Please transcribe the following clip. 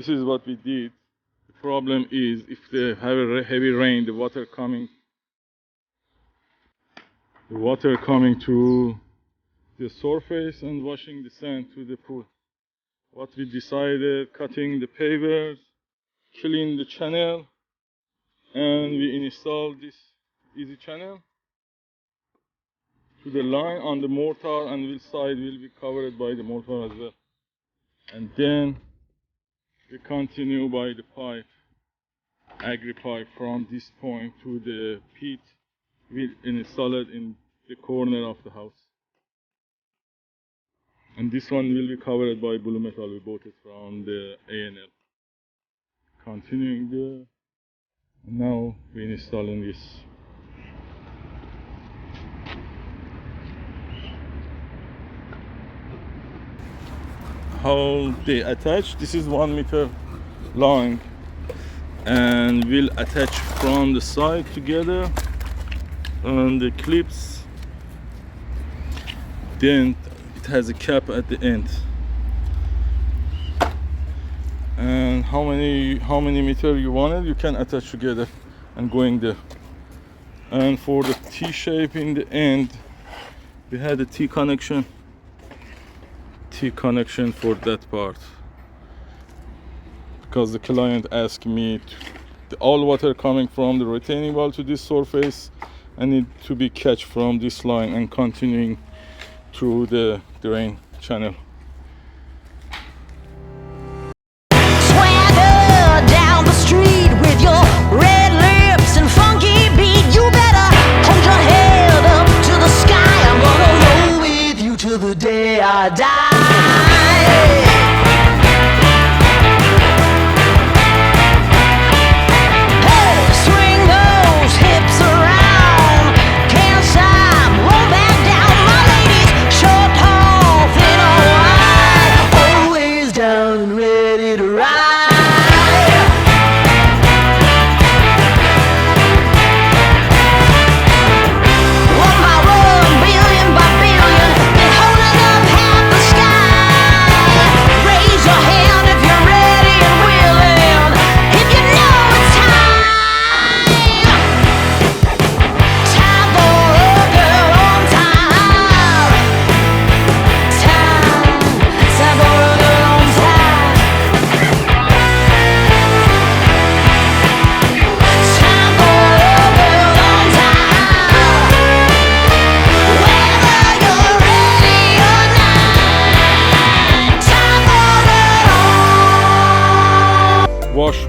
This is what we did. The problem is if they have a heavy rain, the water coming to the surface and washing the sand to the pool. What we decided, cutting the pavers, killing the channel, and we installed this easy channel to the line on the mortar, and the side will be covered by the mortar as well. And then we continue by the pipe, agri pipe, from this point to the pit. We install it in the corner of the house. And this one will be covered by blue metal. We bought it from the A&L. Continuing there. Now we're installing this. How they attach? This is 1 meter long, and we'll attach from the side together on the clips. Then it has a cap at the end. And how many meter you want it, you can attach together and going there. And for the T shape in the end, we had a T connection for that part, because the client asked me all water coming from the retaining wall to this surface and need to be catch from this line and continuing through the drain channel. Swagger down the street with your red lips and funky beat. You better hold your head up to the sky. I'm gonna roll with you till the day I die. Wash